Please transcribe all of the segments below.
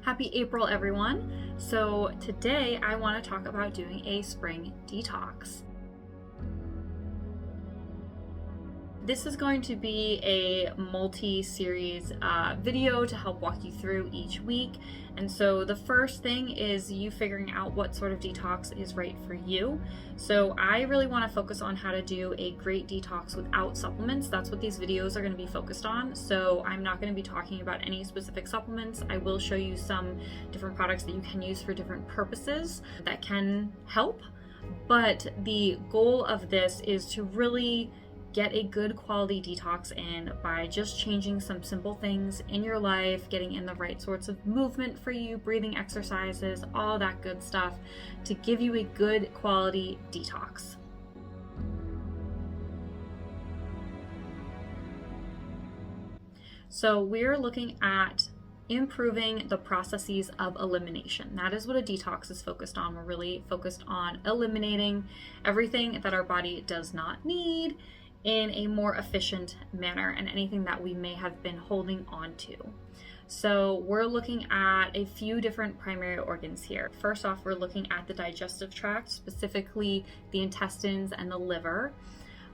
Happy April, everyone. So today I want to talk about doing a spring detox. This is going to be a multi-series video to help walk you through each week. And so the first thing is you figuring out what sort of detox is right for you. So I really want to focus on how to do a great detox without supplements. That's what these videos are going to be focused on. So I'm not going to be talking about any specific supplements. I will show you some different products that you can use for different purposes that can help. But the goal of this is to really get a good quality detox in by just changing some simple things in your life, getting in the right sorts of movement for you, breathing exercises, all that good stuff to give you a good quality detox. So we're looking at improving the processes of elimination. That is what a detox is focused on. We're really focused on eliminating everything that our body does not need in a more efficient manner and anything that we may have been holding on to. So we're looking at a few different primary organs here. First off, we're looking at the digestive tract, specifically the intestines and the liver.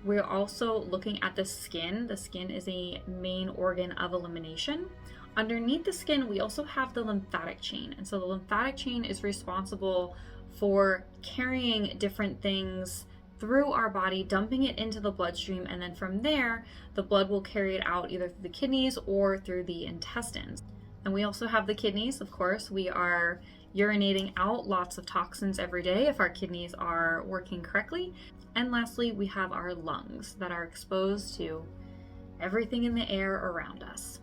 We're also looking at the skin. The skin is a main organ of elimination. Underneath the skin, we also have the lymphatic chain. And so the lymphatic chain is responsible for carrying different things through our body, dumping it into the bloodstream, and then from there, the blood will carry it out either through the kidneys or through the intestines. And we also have the kidneys, of course. We are urinating out lots of toxins every day if our kidneys are working correctly. And lastly, we have our lungs that are exposed to everything in the air around us.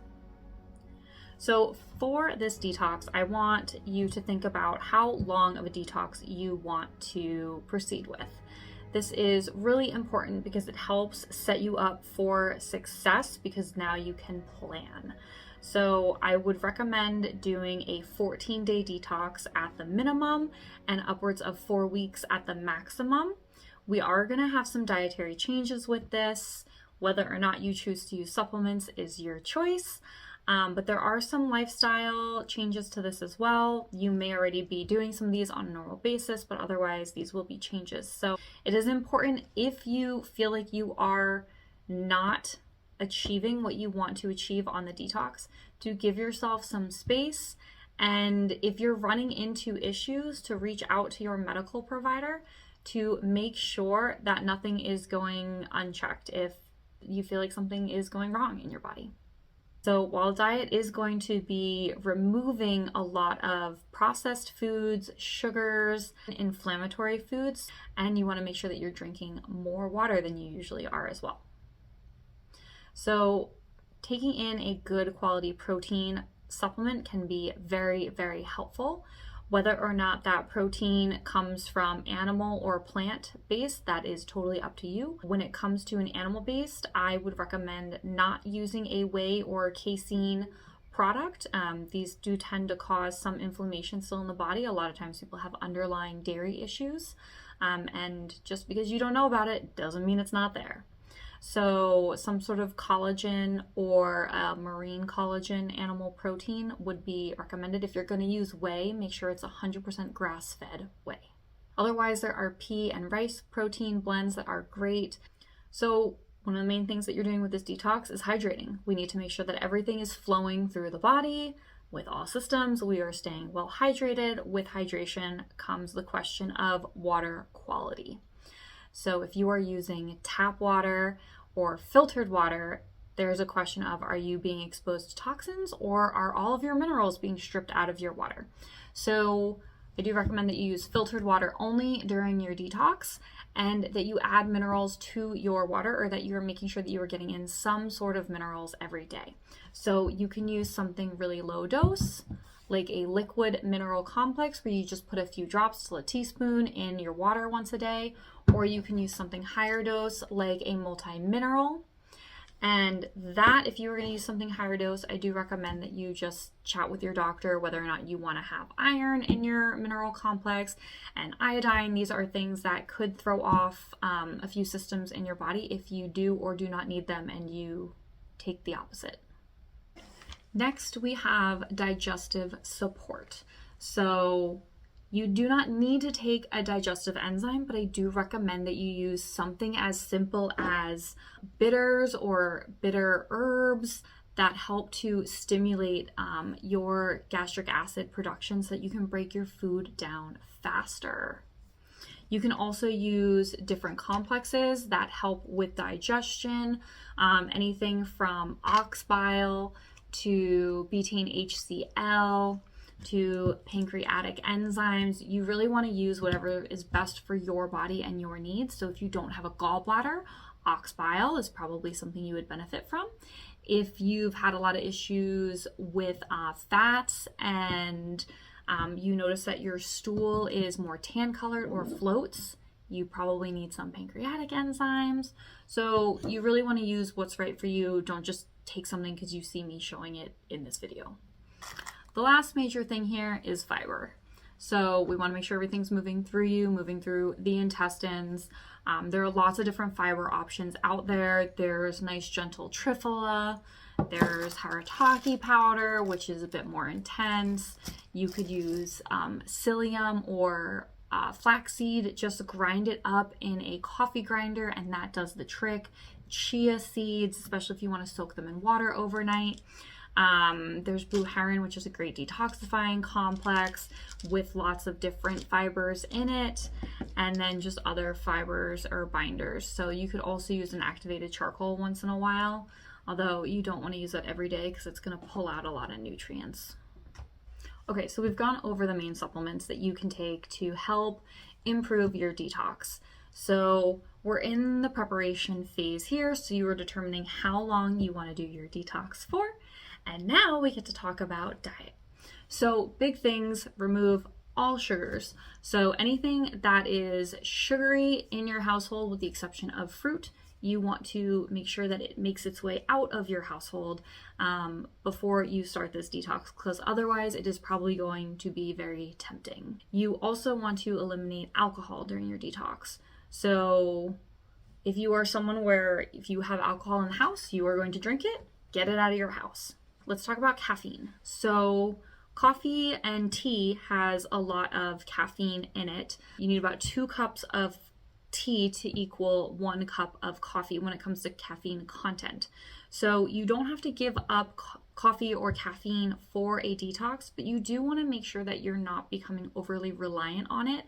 So for this detox, I want you to think about how long of a detox you want to proceed with. This is really important because it helps set you up for success because now you can plan. So I would recommend doing a 14-day detox at the minimum and upwards of 4 weeks at the maximum. We are going to have some dietary changes with this. Whether or not you choose to use supplements is your choice. But there are some lifestyle changes to this as well. You may already be doing some of these on a normal basis, but otherwise these will be changes. So it is important if you feel like you are not achieving what you want to achieve on the detox to give yourself some space. And if you're running into issues, to reach out to your medical provider to make sure that nothing is going unchecked if you feel like something is going wrong in your body. So while diet is going to be removing a lot of processed foods, sugars, inflammatory foods, and you want to make sure that you're drinking more water than you usually are as well. So taking in a good quality protein supplement can be very, very helpful. Whether or not that protein comes from animal or plant-based, that is totally up to you. When it comes to an animal-based, I would recommend not using a whey or casein product. These do tend to cause some inflammation still in the body. A lot of times people have underlying dairy issues, and just because you don't know about it doesn't mean it's not there. So some sort of collagen or marine collagen animal protein would be recommended. If you're going to use whey, make sure it's 100% grass-fed whey. Otherwise, there are pea and rice protein blends that are great. So one of the main things that you're doing with this detox is hydrating. We need to make sure that everything is flowing through the body. With all systems, we are staying well hydrated. With hydration comes the question of water quality. So if you are using tap water or filtered water, there's a question of, are you being exposed to toxins or are all of your minerals being stripped out of your water? So I do recommend that you use filtered water only during your detox and that you add minerals to your water, or that you're making sure that you are getting in some sort of minerals every day. So you can use something really low dose, like a liquid mineral complex where you just put a few drops to a teaspoon in your water once a day, or you can use something higher dose like a multi-mineral. And that, if you were going to use something higher dose, I do recommend that you just chat with your doctor whether or not you want to have iron in your mineral complex and iodine. These are things that could throw off a few systems in your body if you do or do not need them and you take the opposite. Next, we have digestive support. So you do not need to take a digestive enzyme, but I do recommend that you use something as simple as bitters or bitter herbs that help to stimulate your gastric acid production so that you can break your food down faster. You can also use different complexes that help with digestion, anything from ox bile to betaine HCl to pancreatic enzymes. You really want to use whatever is best for your body and your needs. So if you don't have a gallbladder, ox bile is probably something you would benefit from. If you've had a lot of issues with fats and you notice that your stool is more tan colored or floats, you probably need some pancreatic enzymes. So you really want to use what's right for you. Don't just take something because you see me showing it in this video. The last major thing here is fiber. So we want to make sure everything's moving through you, moving through the intestines. There are lots of different fiber options out there. There's nice gentle triphala. There's harataki powder, which is a bit more intense. You could use psyllium or flaxseed. Just grind it up in a coffee grinder and that does the trick. Chia seeds, especially if you want to soak them in water overnight. There's blue heron, which is a great detoxifying complex with lots of different fibers in it, and then just other fibers or binders. So you could also use an activated charcoal once in a while, although you don't want to use that every day because it's going to pull out a lot of nutrients. Okay, so we've gone over the main supplements that you can take to help improve your detox. So we're in the preparation phase here, so you are determining how long you want to do your detox for. And now we get to talk about diet. So big things, remove all sugars. So anything that is sugary in your household, with the exception of fruit, you want to make sure that it makes its way out of your household before you start this detox, because otherwise it is probably going to be very tempting. You also want to eliminate alcohol during your detox. So if you are someone where if you have alcohol in the house, you are going to drink it, get it out of your house. Let's talk about caffeine. So coffee and tea has a lot of caffeine in it. You need about 2 cups of tea to equal 1 cup of coffee when it comes to caffeine content. So you don't have to give up coffee or caffeine for a detox, but you do want to make sure that you're not becoming overly reliant on it.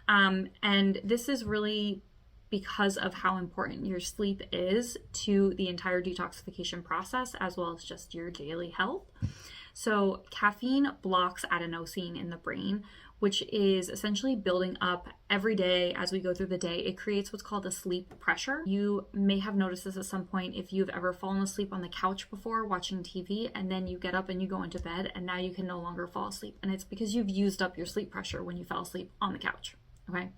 And this is really because of how important your sleep is to the entire detoxification process, as well as just your daily health. So caffeine blocks adenosine in the brain, which is essentially building up every day as we go through the day. It creates what's called a sleep pressure. You may have noticed this at some point if you've ever fallen asleep on the couch before watching TV, and then you get up and you go into bed and now you can no longer fall asleep. And it's because you've used up your sleep pressure when you fell asleep on the couch, okay?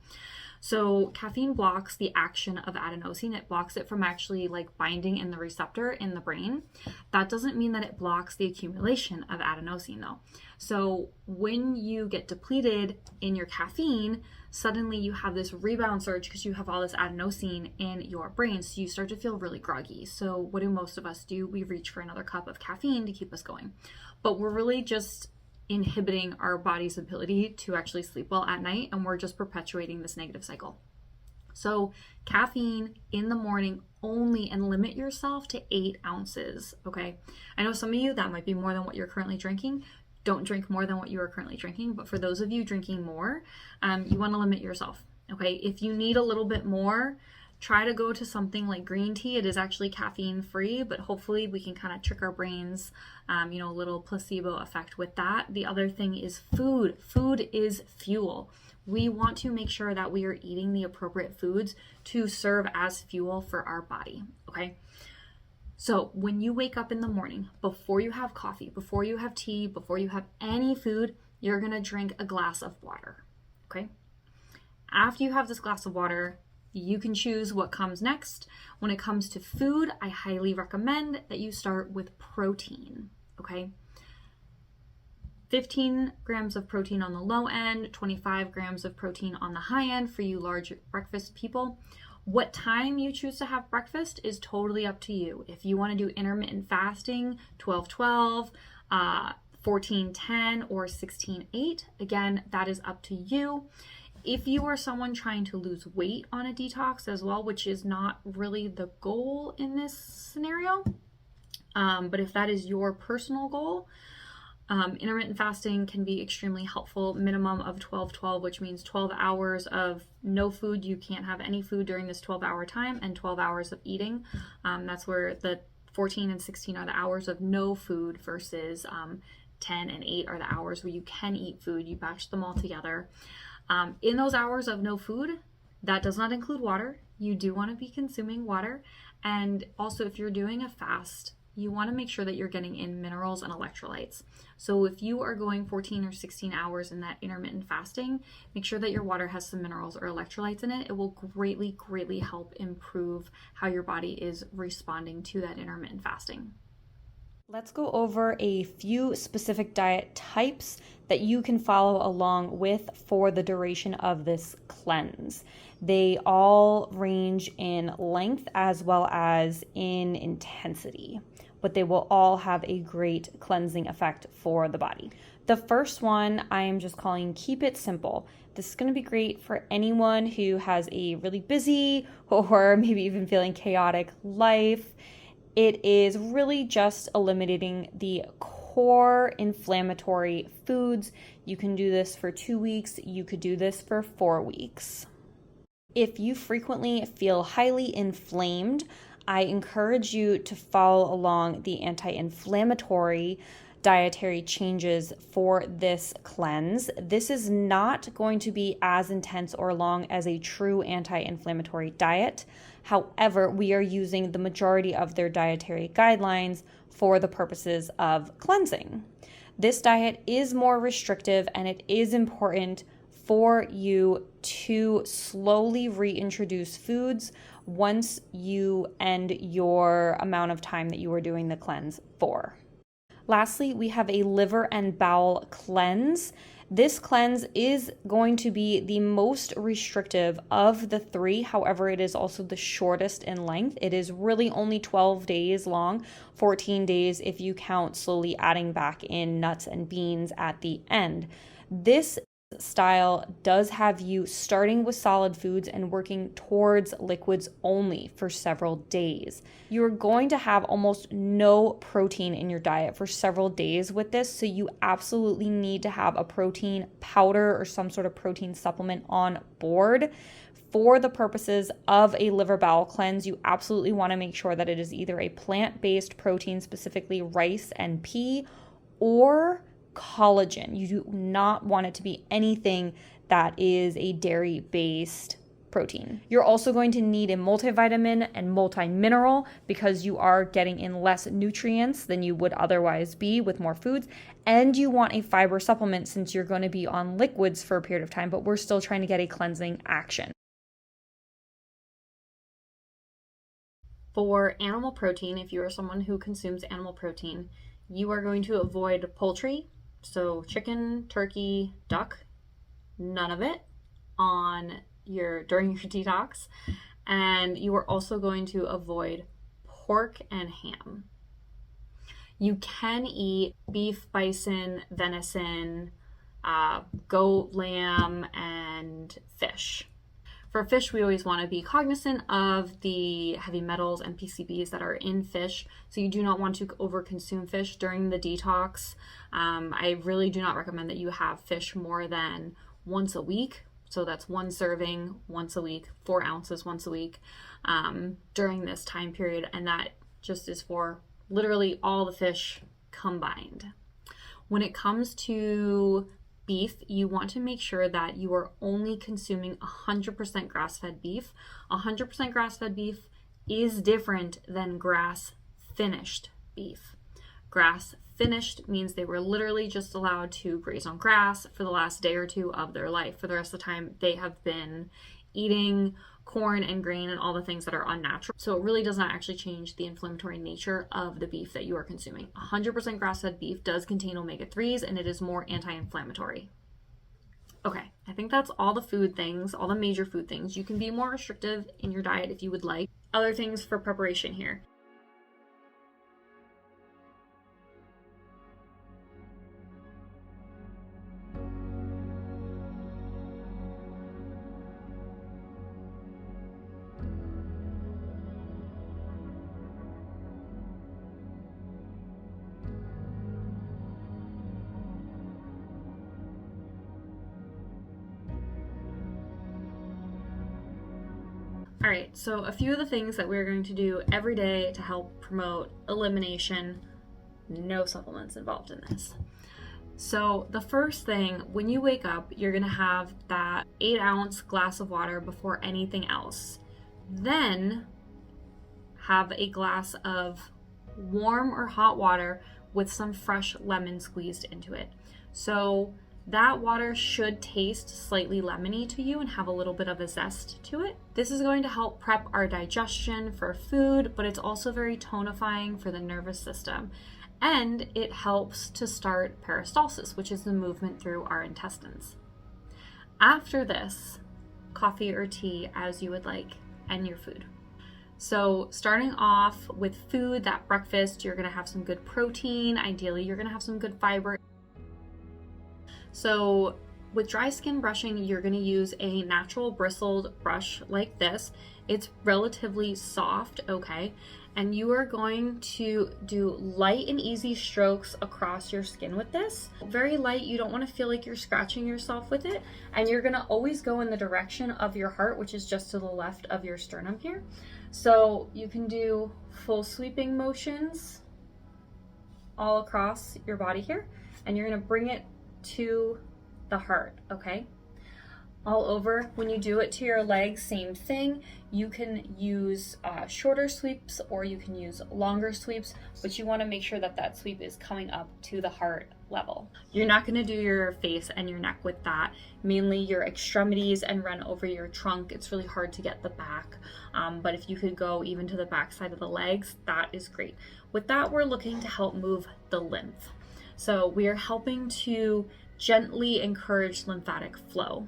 So caffeine blocks the action of adenosine. It blocks it from actually like binding in the receptor in the brain. That doesn't mean that it blocks the accumulation of adenosine though. So when you get depleted in your caffeine, suddenly you have this rebound surge because you have all this adenosine in your brain. So you start to feel really groggy. So what do most of us do? We reach for another cup of caffeine to keep us going. But we're really just inhibiting our body's ability to actually sleep well at night, and we're just perpetuating this negative cycle. So caffeine in the morning only, and limit yourself to 8 ounces, okay? I know some of you, that might be more than what you're currently drinking. Don't drink more than what you are currently drinking, but for those of you drinking more, you want to limit yourself, okay? If you need a little bit more, try to go to something like green tea. It is actually caffeine free, but hopefully we can kind of trick our brains, a little placebo effect with that. The other thing is food. Food is fuel. We want to make sure that we are eating the appropriate foods to serve as fuel for our body, okay? So when you wake up in the morning, before you have coffee, before you have tea, before you have any food, you're gonna drink a glass of water, okay? After you have this glass of water, you can choose what comes next. When it comes to food, I highly recommend that you start with protein, okay? 15 grams of protein on the low end, 25 grams of protein on the high end for you large breakfast people. What time you choose to have breakfast is totally up to you. If you want to do intermittent fasting, 12-12, 14-10 or 16-8. Again, that is up to you. If you are someone trying to lose weight on a detox as well, which is not really the goal in this scenario, but if that is your personal goal, intermittent fasting can be extremely helpful. Minimum of 12-12, which means 12 hours of no food. You can't have any food during this 12-hour time, and 12 hours of eating. That's where the 14 and 16 are the hours of no food versus 10 and 8 are the hours where you can eat food. You batch them all together. In those hours of no food, that does not include water. You do want to be consuming water. And also, if you're doing a fast, you want to make sure that you're getting in minerals and electrolytes. So if you are going 14 or 16 hours in that intermittent fasting, make sure that your water has some minerals or electrolytes in it. It will greatly, greatly help improve how your body is responding to that intermittent fasting. Let's go over a few specific diet types that you can follow along with for the duration of this cleanse. They all range in length as well as in intensity, but they will all have a great cleansing effect for the body. The first one I am just calling Keep It Simple. This is going to be great for anyone who has a really busy or maybe even feeling chaotic life. It is really just eliminating the core inflammatory foods. You can do this for 2 weeks. You could do this for 4 weeks. If you frequently feel highly inflamed, I encourage you to follow along the anti-inflammatory dietary changes for this cleanse. This is not going to be as intense or long as a true anti-inflammatory diet. However, we are using the majority of their dietary guidelines for the purposes of cleansing. This diet is more restrictive, and it is important for you to slowly reintroduce foods once you end your amount of time that you are doing the cleanse for. Lastly, we have a liver and bowel cleanse. This cleanse is going to be the most restrictive of the three. However, it is also the shortest in length. It is really only 12 days long, 14 days if you count slowly adding back in nuts and beans at the end. This style does have you starting with solid foods and working towards liquids only for several days. You're going to have almost no protein in your diet for several days with this, so you absolutely need to have a protein powder or some sort of protein supplement on board. For the purposes of a liver bowel cleanse, you absolutely want to make sure that it is either a plant-based protein, specifically rice and pea, or collagen. You do not want it to be anything that is a dairy-based protein. You're also going to need a multivitamin and multi-mineral because you are getting in less nutrients than you would otherwise be with more foods. And you want a fiber supplement since you're going to be on liquids for a period of time, but we're still trying to get a cleansing action. For animal protein, if you are someone who consumes animal protein, you are going to avoid poultry. So chicken, turkey, duck, none of it during your detox. And you are also going to avoid pork and ham. You can eat beef, bison, venison, goat, lamb, and fish. For fish, we always want to be cognizant of the heavy metals and PCBs that are in fish. So you do not want to overconsume fish during the detox. I really do not recommend that you have fish more than once a week. So that's one serving once a week, 4 ounces once a week during this time period. And that just is for literally all the fish combined. When it comes to beef, you want to make sure that you are only consuming 100% grass-fed beef. 100% grass-fed beef is different than grass-finished beef. Grass-finished means they were literally just allowed to graze on grass for the last day or two of their life. For the rest of the time, they have been eating corn and grain and all the things that are unnatural. So it really does not actually change the inflammatory nature of the beef that you are consuming. 100% grass-fed beef does contain omega-3s and it is more anti-inflammatory. Okay, I think that's all the food things, all the major food things. You can be more restrictive in your diet if you would like. Other things for preparation here. All right, so a few of the things that we're going to do every day to help promote elimination, no supplements involved in this. So the first thing, when you wake up, you're gonna have that 8-ounce glass of water before anything else. Then have a glass of warm or hot water with some fresh lemon squeezed into it. So that water should taste slightly lemony to you and have a little bit of a zest to it. This is going to help prep our digestion for food, but it's also very tonifying for the nervous system. And it helps to start peristalsis, which is the movement through our intestines. After this, coffee or tea as you would like, and your food. So starting off with food, that breakfast, you're gonna have some good protein. Ideally, you're gonna have some good fiber. So with dry skin brushing, you're gonna use a natural bristled brush like this. It's relatively soft, okay? And you are going to do light and easy strokes across your skin with this. Very light, you don't wanna feel like you're scratching yourself with it. And you're gonna always go in the direction of your heart, which is just to the left of your sternum here. So you can do full sweeping motions all across your body here. And you're gonna bring it to the heart, okay? All over. When you do it to your legs, same thing. You can use shorter sweeps or you can use longer sweeps, but you want to make sure that that sweep is coming up to the heart level. You're not going to do your face and your neck with that, mainly your extremities and run over your trunk. It's really hard to get the back, but if you could go even to the back side of the legs, that is great. With that, we're looking to help move the lymph. So we are helping to gently encourage lymphatic flow.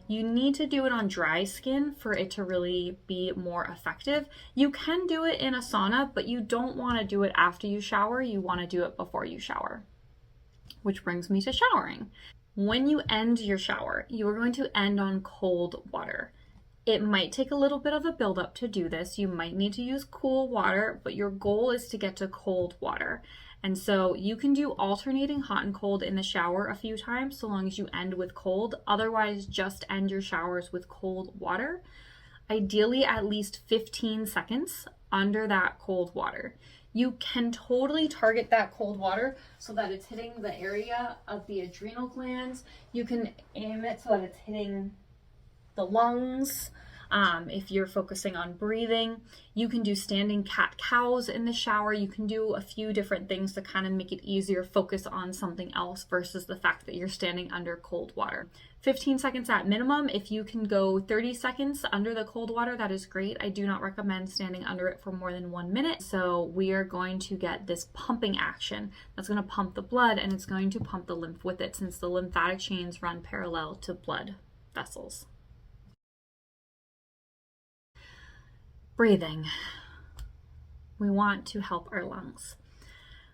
You need to do it on dry skin for it to really be more effective. You can do it in a sauna, but you don't want to do it after you shower. You want to do it before you shower. Which brings me to showering. When you end your shower, you are going to end on cold water. It might take a little bit of a buildup to do this. You might need to use cool water, but your goal is to get to cold water. And so you can do alternating hot and cold in the shower a few times, so long as you end with cold. Otherwise, just end your showers with cold water. Ideally, at least 15 seconds under that cold water. You can totally target that cold water so that it's hitting the area of the adrenal glands. You can aim it so that it's hitting the lungs. If you're focusing on breathing, you can do standing cat-cows in the shower. You can do a few different things to kind of make it easier, focus on something else versus the fact that you're standing under cold water. 15 seconds at minimum. If you can go 30 seconds under the cold water, that is great. I do not recommend standing under it for more than 1 minute. So we are going to get this pumping action. That's going to pump the blood and it's going to pump the lymph with it, since the lymphatic chains run parallel to blood vessels. Breathing. We want to help our lungs.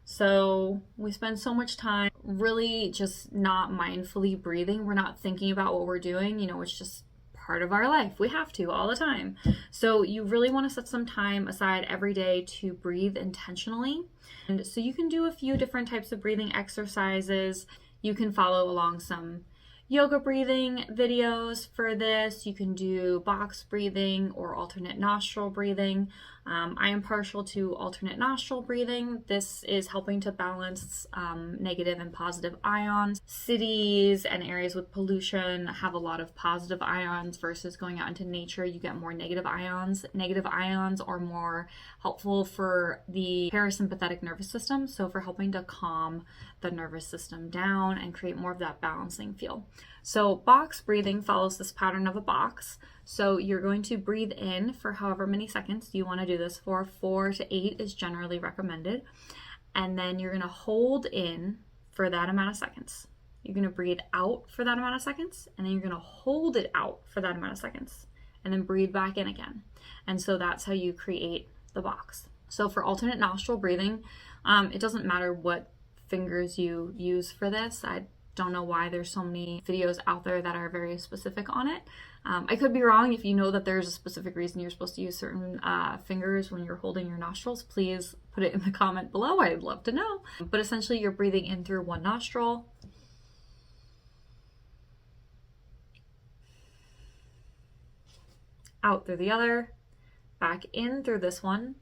So we spend so much time really just not mindfully breathing. We're not thinking about what we're doing. It's just part of our life. We have to all the time. So you really want to set some time aside every day to breathe intentionally. And so you can do a few different types of breathing exercises. You can follow along some yoga breathing videos for this. You can do box breathing or alternate nostril breathing. I am partial to alternate nostril breathing. This is helping to balance negative and positive ions. Cities and areas with pollution have a lot of positive ions versus going out into nature, you get more negative ions. Negative ions are more helpful for the parasympathetic nervous system, so for helping to calm the nervous system down and create more of that balancing feel. So box breathing follows this pattern of a box. So you're going to breathe in for however many seconds you want to do this for. 4 to 8 is generally recommended. And then you're going to hold in for that amount of seconds. You're going to breathe out for that amount of seconds, and then you're going to hold it out for that amount of seconds, and then breathe back in again. And so that's how you create the box. So for alternate nostril breathing, it doesn't matter what fingers you use for this. I don't know why there's so many videos out there that are very specific on it. I could be wrong. If you know that there's a specific reason you're supposed to use certain fingers when you're holding your nostrils, please put it in the comment below. I'd love to know. But essentially you're breathing in through one nostril, out through the other, back in through this one,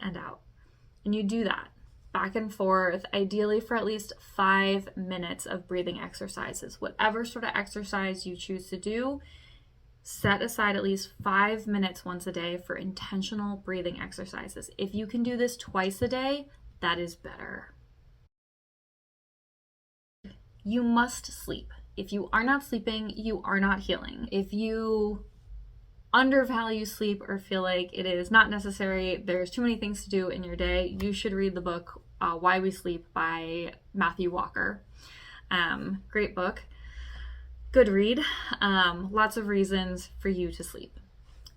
and out. And you do that back and forth, ideally for at least 5 minutes of breathing exercises. Whatever sort of exercise you choose to do, set aside at least 5 minutes once a day for intentional breathing exercises. If you can do this twice a day, that is better. You must sleep. If you are not sleeping, you are not healing. If you undervalue sleep or feel like it is not necessary, there's too many things to do in your day, you should read the book Why We Sleep by Matthew Walker. Great book. Good read. Lots of reasons for you to sleep.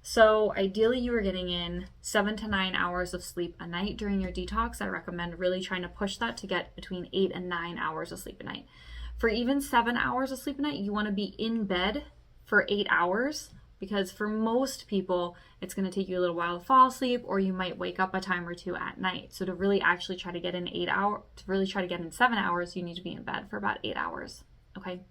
So ideally you are getting in 7 to 9 hours of sleep a night during your detox. I recommend really trying to push that to get between 8 and 9 hours of sleep a night. For even 7 hours of sleep a night, you want to be in bed for 8 hours, because for most people, it's going to take you a little while to fall asleep, or you might wake up a time or two at night. So to really actually try to get in 7 hours, you need to be in bed for about 8 hours. Okay.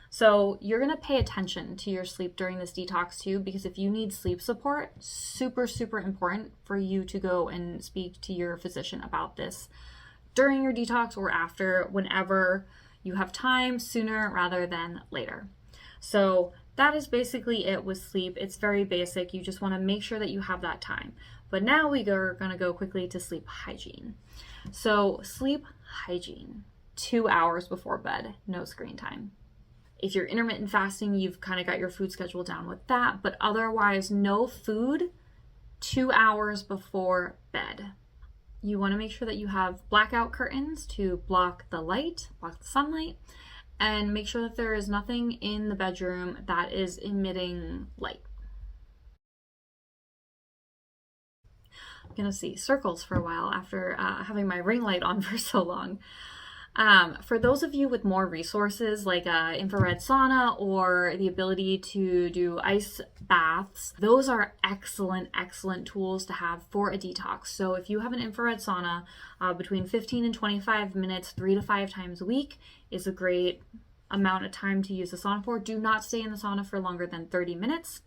So you're going to pay attention to your sleep during this detox too, because if you need sleep support, super, super important for you to go and speak to your physician about this during your detox or after, whenever you have time, sooner rather than later. So that is basically it with sleep. It's very basic. You just want to make sure that you have that time. But now we are going to go quickly to sleep hygiene. So sleep hygiene, 2 hours before bed, no screen time. If you're intermittent fasting, you've kind of got your food schedule down with that, but otherwise no food 2 hours before bed. You want to make sure that you have blackout curtains to block the light, block the sunlight, and make sure that there is nothing in the bedroom that is emitting light. I'm gonna see circles for a while after having my ring light on for so long. For those of you with more resources like infrared sauna or the ability to do ice baths, those are excellent, excellent tools to have for a detox. So if you have an infrared sauna, between 15 and 25 minutes, 3 to 5 times a week is a great amount of time to use the sauna for. Do not stay in the sauna for longer than 30 minutes.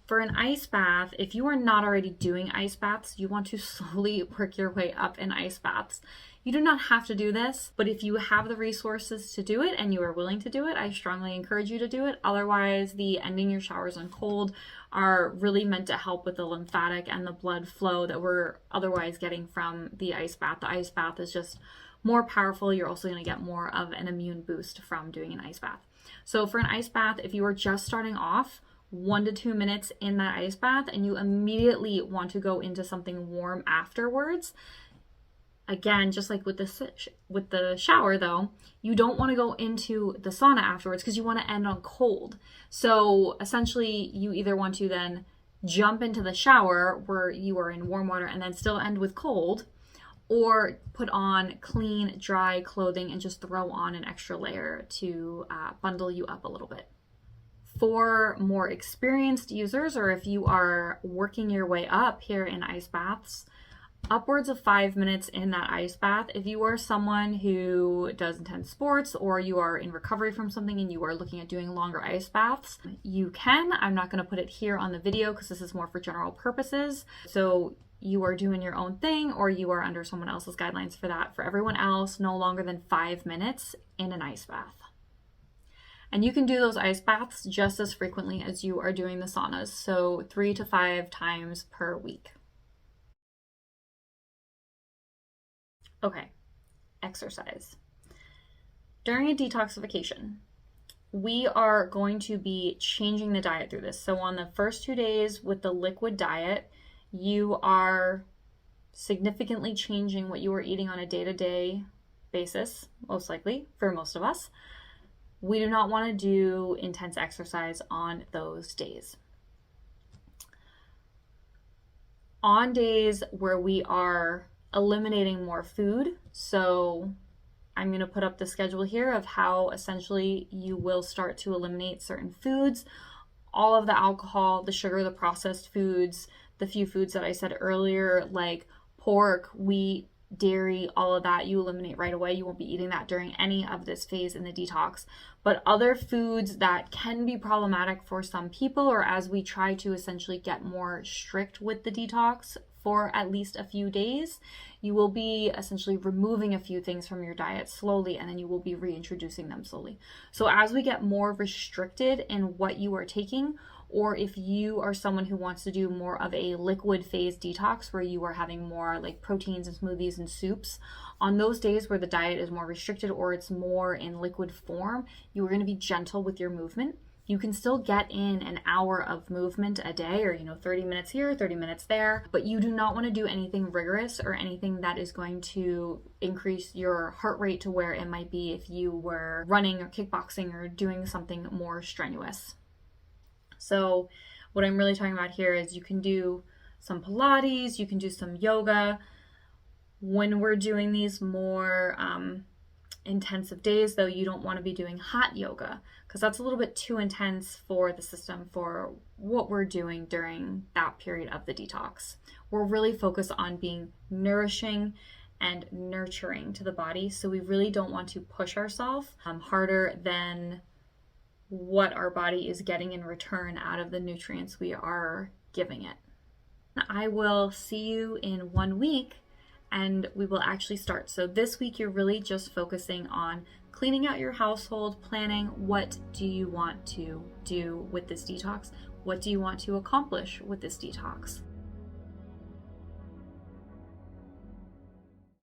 For an ice bath, if you are not already doing ice baths, you want to slowly work your way up in ice baths. You do not have to do this, but if you have the resources to do it and you are willing to do it, I strongly encourage you to do it. Otherwise, the ending your showers on cold are really meant to help with the lymphatic and the blood flow that we're otherwise getting from the ice bath. The ice bath is just more powerful. You're also going to get more of an immune boost from doing an ice bath. So for an ice bath, if you are just starting off, 1 to 2 minutes in that ice bath and you immediately want to go into something warm afterwards. Again, just like with the shower though, you don't want to go into the sauna afterwards because you want to end on cold. So essentially you either want to then jump into the shower where you are in warm water and then still end with cold, or put on clean, dry clothing and just throw on an extra layer to bundle you up a little bit. For more experienced users, or if you are working your way up here in ice baths, upwards of 5 minutes in that ice bath. If you are someone who does intense sports or you are in recovery from something and you are looking at doing longer ice baths, you can. I'm not going to put it here on the video because this is more for general purposes. So you are doing your own thing or you are under someone else's guidelines for that. For everyone else, no longer than 5 minutes in an ice bath. And you can do those ice baths just as frequently as you are doing the saunas, so 3 to 5 times per week. Okay, exercise. During a detoxification, we are going to be changing the diet through this. So on the first 2 days with the liquid diet, you are significantly changing what you are eating on a day-to-day basis, most likely, for most of us. We do not want to do intense exercise on those days. On days where we are eliminating more food, so I'm going to put up the schedule here of how essentially you will start to eliminate certain foods, all of the alcohol, the sugar, the processed foods, the few foods that I said earlier, like pork, wheat, dairy, all of that, you eliminate right away. You won't be eating that during any of this phase in the detox. But other foods that can be problematic for some people, or as we try to essentially get more strict with the detox for at least a few days, you will be essentially removing a few things from your diet slowly, and then you will be reintroducing them slowly. So as we get more restricted in what you are taking, or if you are someone who wants to do more of a liquid phase detox where you are having more like proteins and smoothies and soups, on those days where the diet is more restricted or it's more in liquid form, you are going to be gentle with your movement. You can still get in an hour of movement a day, or 30 minutes here, 30 minutes there, but you do not want to do anything rigorous or anything that is going to increase your heart rate to where it might be if you were running or kickboxing or doing something more strenuous. So what I'm really talking about here is you can do some Pilates, you can do some yoga. When we're doing these more intensive days, though, you don't want to be doing hot yoga because that's a little bit too intense for the system for what we're doing during that period of the detox. We're really focused on being nourishing and nurturing to the body, so we really don't want to push ourselves harder than what our body is getting in return out of the nutrients we are giving it. I will see you in 1 week and we will actually start. So this week you're really just focusing on cleaning out your household, planning what do you want to do with this detox? What do you want to accomplish with this detox?